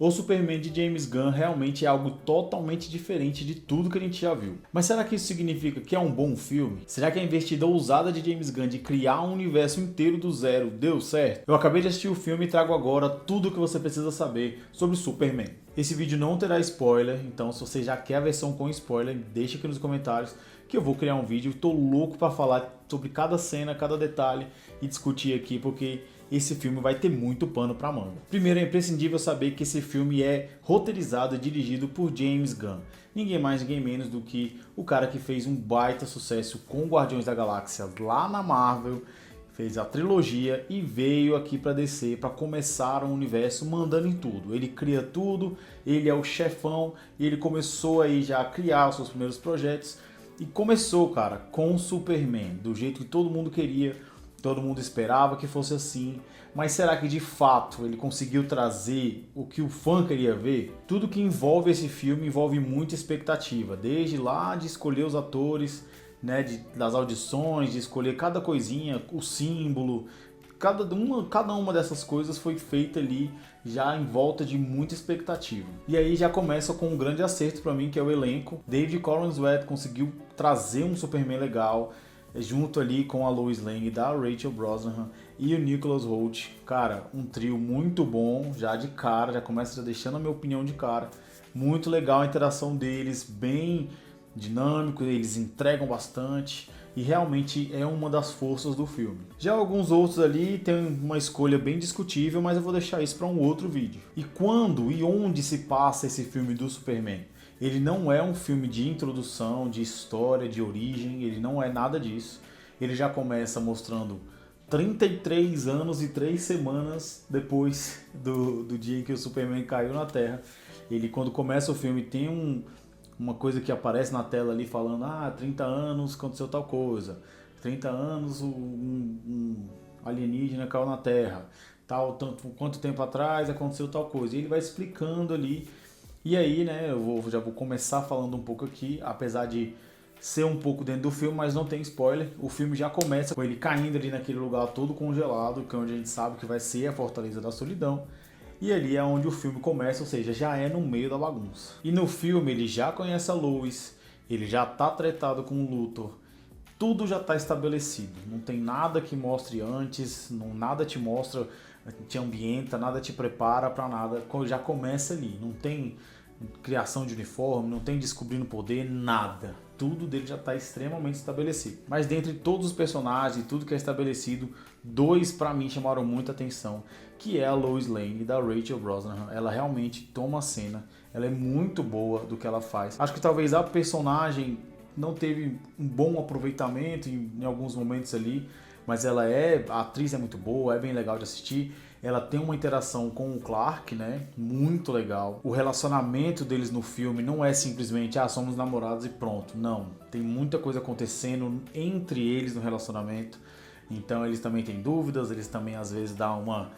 O Superman de James Gunn realmente é algo totalmente diferente de tudo que a gente já viu. Mas será que isso significa que é um bom filme? Será que a investida ousada de James Gunn de criar um universo inteiro do zero deu certo? Eu acabei de assistir o filme e trago agora tudo o que você precisa saber sobre Superman. Esse vídeo não terá spoiler, então se você já quer a versão com spoiler, deixa aqui nos comentários que eu vou criar um vídeo. Tô louco para falar sobre cada cena, cada detalhe e discutir aqui, porque esse filme vai ter muito pano para manga. Primeiro, é imprescindível saber que esse filme é roteirizado e dirigido por James Gunn. Ninguém mais, ninguém menos do que o cara que fez um baita sucesso com Guardiões da Galáxia lá na Marvel, fez a trilogia e veio aqui para DC para começar um universo mandando em tudo. Ele cria tudo, ele é o chefão e ele começou aí já a criar os seus primeiros projetos e começou, cara, com o Superman, do jeito que todo mundo queria. Todo mundo esperava que fosse assim, mas será que de fato ele conseguiu trazer o que o fã queria ver? Tudo que envolve esse filme envolve muita expectativa, desde lá de escolher os atores, né, das audições, de escolher cada coisinha, o símbolo, cada uma dessas coisas foi feita ali já em volta de muita expectativa. E aí já começa com um grande acerto para mim, que é o elenco. David Corenswet conseguiu trazer um Superman legal, junto ali com a Lois Lane da Rachel Brosnahan e o Nicholas Hoult. Cara, um trio muito bom, já de cara, já começa já deixando a minha opinião de cara. Muito legal a interação deles, bem dinâmico, eles entregam bastante e realmente é uma das forças do filme. Já alguns outros ali tem uma escolha bem discutível, mas eu vou deixar isso para um outro vídeo. E quando e onde se passa esse filme do Superman? Ele não é um filme de introdução, de história, de origem, ele não é nada disso. Ele já começa mostrando 33 anos e 3 semanas depois do dia em que o Superman caiu na Terra. Ele, quando começa o filme, tem uma coisa que aparece na tela ali falando: 30 anos aconteceu tal coisa, 30 anos um alienígena caiu na Terra, quanto tempo atrás aconteceu tal coisa. E ele vai explicando ali. E aí, né, já vou começar falando um pouco aqui, apesar de ser um pouco dentro do filme, mas não tem spoiler. O filme já começa com ele caindo ali naquele lugar todo congelado, que é onde a gente sabe que vai ser a Fortaleza da Solidão. E ali é onde o filme começa, ou seja, já é no meio da bagunça. E no filme ele já conhece a Lois, ele já tá tretado com o Luthor. Tudo já está estabelecido, não tem nada que mostre antes, nada te mostra, te ambienta, nada te prepara para nada, já começa ali, não tem criação de uniforme, não tem descobrindo poder, nada. Tudo dele já está extremamente estabelecido. Mas dentre todos os personagens e tudo que é estabelecido, dois para mim chamaram muita atenção, que é a Lois Lane da Rachel Brosnahan. Ela realmente toma a cena, ela é muito boa do que ela faz. Acho que talvez a personagem não teve um bom aproveitamento em alguns momentos ali, mas a atriz é muito boa, é bem legal de assistir. Ela tem uma interação com o Clark, né? Muito legal. O relacionamento deles no filme não é simplesmente somos namorados e pronto. Não, tem muita coisa acontecendo entre eles no relacionamento. Então eles também têm dúvidas, eles também às vezes dão uma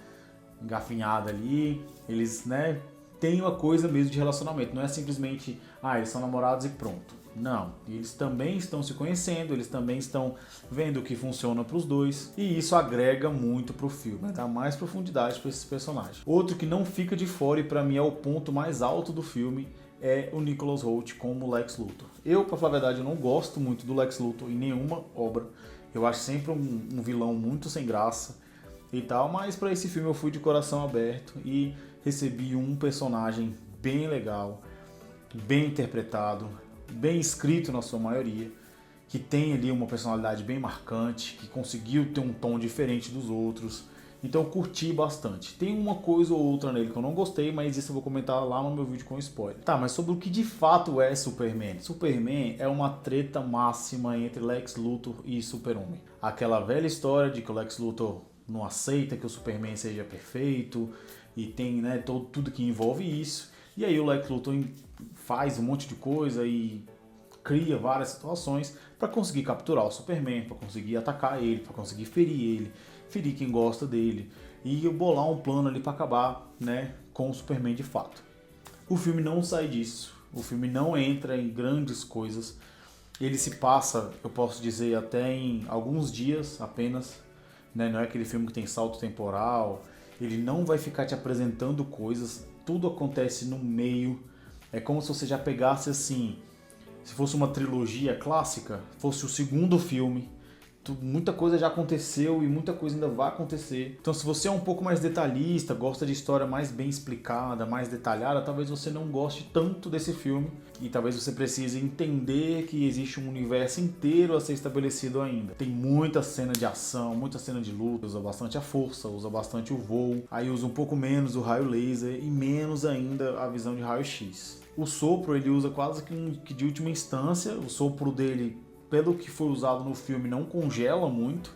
engafinhada ali. Eles, né, têm uma coisa mesmo de relacionamento. Não é simplesmente, eles são namorados e pronto. Não, eles também estão se conhecendo, eles também estão vendo o que funciona para os dois, e isso agrega muito para o filme, dá mais profundidade para esses personagens. Outro que não fica de fora e para mim é o ponto mais alto do filme é o Nicholas Hoult como Lex Luthor. Eu, para falar a verdade, eu não gosto muito do Lex Luthor em nenhuma obra, eu acho sempre um vilão muito sem graça e tal, mas para esse filme eu fui de coração aberto e recebi um personagem bem legal, bem interpretado, bem escrito na sua maioria, que tem ali uma personalidade bem marcante, que conseguiu ter um tom diferente dos outros. Então eu curti bastante. Tem uma coisa ou outra nele que eu não gostei, mas isso eu vou comentar lá no meu vídeo com spoiler. Tá, mas sobre o que de fato é Superman. Superman é uma treta máxima entre Lex Luthor e Super-Homem. Aquela velha história de que o Lex Luthor não aceita que o Superman seja perfeito e tem, né, tudo que envolve isso. E aí o Lex Luthor faz um monte de coisa e cria várias situações para conseguir capturar o Superman, para conseguir atacar ele, para conseguir ferir quem gosta dele e bolar um plano ali para acabar, né, com o Superman de fato. O filme não sai disso, o filme não entra em grandes coisas, ele se passa, eu posso dizer, até em alguns dias apenas, né, não é aquele filme que tem salto temporal, ele não vai ficar te apresentando coisas tudo acontece no meio. É como se você já pegasse assim, se fosse uma trilogia clássica, fosse o segundo filme. Muita coisa já aconteceu e muita coisa ainda vai acontecer. Então, se você é um pouco mais detalhista, gosta de história mais bem explicada, mais detalhada, talvez você não goste tanto desse filme e talvez você precise entender que existe um universo inteiro a ser estabelecido ainda. Tem muita cena de ação, muita cena de luta, usa bastante a força, usa bastante o voo, aí usa um pouco menos o raio laser e menos ainda a visão de raio-x. O sopro ele usa quase que de última instância, o sopro dele, pelo que foi usado no filme, não congela muito,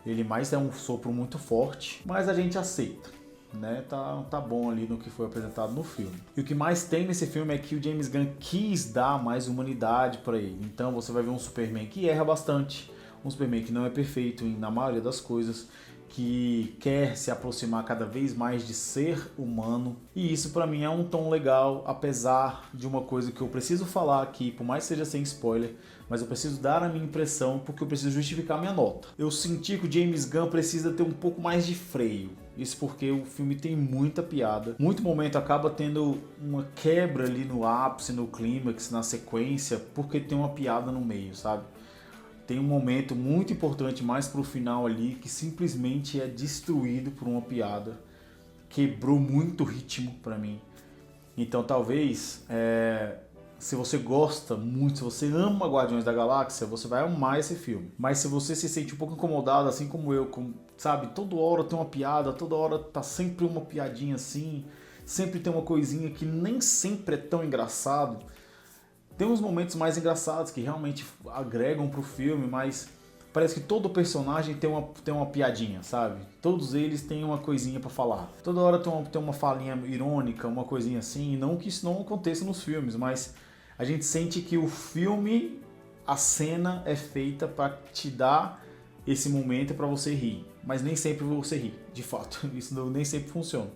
ele mais é um sopro muito forte, mas a gente aceita, né? Tá bom ali no que foi apresentado no filme. E o que mais tem nesse filme é que o James Gunn quis dar mais humanidade para ele. Então você vai ver um Superman que erra bastante, um Superman que não é perfeito na maioria das coisas, que quer se aproximar cada vez mais de ser humano. E isso pra mim é um tom legal, apesar de uma coisa que eu preciso falar aqui, por mais que seja sem spoiler, mas eu preciso dar a minha impressão porque eu preciso justificar minha nota. Eu senti que o James Gunn precisa ter um pouco mais de freio. Isso porque o filme tem muita piada. Muito momento acaba tendo uma quebra ali no ápice, no clímax, na sequência, porque tem uma piada no meio, sabe? Tem um momento muito importante mais pro final ali que simplesmente é destruído por uma piada. Quebrou muito o ritmo pra mim. Então talvez, se você gosta muito, se você ama Guardiões da Galáxia, você vai amar esse filme. Mas se você se sente um pouco incomodado, assim como eu, sabe, toda hora tem uma piada, toda hora tá sempre uma piadinha assim, sempre tem uma coisinha que nem sempre é tão engraçado. Tem uns momentos mais engraçados que realmente agregam pro filme, mas parece que todo personagem tem uma piadinha, sabe? Todos eles têm uma coisinha pra falar. Toda hora tem uma falinha irônica, uma coisinha assim. Não que isso não aconteça nos filmes, mas a gente sente que o filme, a cena é feita pra te dar esse momento pra você rir. Mas nem sempre você ri, de fato. Isso nem sempre funciona.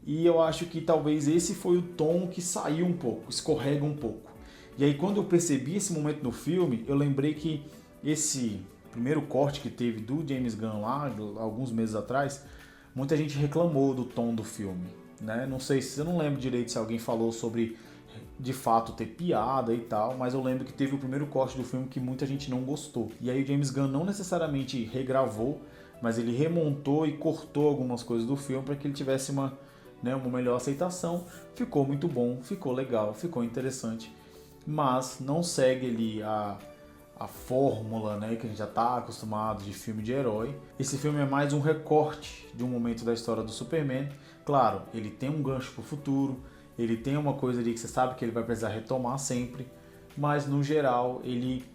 E eu acho que talvez esse foi o tom que saiu um pouco, escorrega um pouco. E aí quando eu percebi esse momento no filme, eu lembrei que esse primeiro corte que teve do James Gunn lá, alguns meses atrás, muita gente reclamou do tom do filme, né? Não sei se eu não lembro direito se alguém falou sobre de fato ter piada e tal, mas eu lembro que teve o primeiro corte do filme que muita gente não gostou. E aí o James Gunn não necessariamente regravou, mas ele remontou e cortou algumas coisas do filme para que ele tivesse uma melhor aceitação. Ficou muito bom, ficou legal, ficou interessante, mas não segue ali a fórmula, né, que a gente já está acostumado de filme de herói. Esse filme é mais um recorte de um momento da história do Superman. Claro, ele tem um gancho para o futuro, ele tem uma coisa ali que você sabe que ele vai precisar retomar sempre, mas no geral ele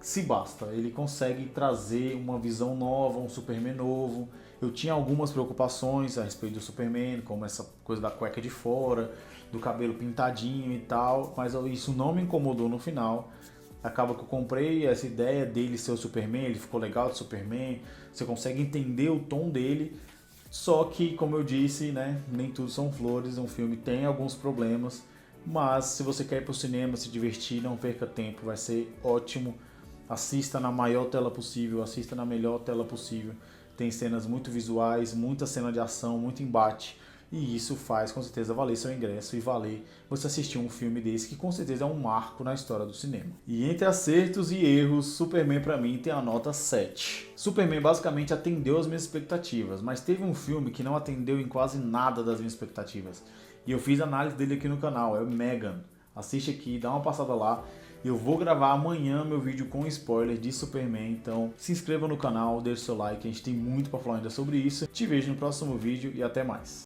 se basta, ele consegue trazer uma visão nova, um Superman novo. Eu tinha algumas preocupações a respeito do Superman, como essa coisa da cueca de fora, do cabelo pintadinho e tal, mas isso não me incomodou no final. Acaba que eu comprei essa ideia dele ser o Superman, ele ficou legal de Superman, você consegue entender o tom dele, só que, como eu disse, né, nem tudo são flores, um filme tem alguns problemas, mas se você quer ir pro cinema, se divertir, não perca tempo, vai ser ótimo. Assista na maior tela possível, assista na melhor tela possível. Tem cenas muito visuais, muita cena de ação, muito embate. E isso faz com certeza valer seu ingresso e valer você assistir um filme desse que com certeza é um marco na história do cinema. E entre acertos e erros, Superman pra mim tem a nota 7. Superman basicamente atendeu as minhas expectativas, mas teve um filme que não atendeu em quase nada das minhas expectativas. E eu fiz análise dele aqui no canal, é o Megan. Assiste aqui, dá uma passada lá. Eu vou gravar amanhã meu vídeo com spoiler de Superman, então se inscreva no canal, deixe seu like, a gente tem muito pra falar ainda sobre isso. Te vejo no próximo vídeo e até mais.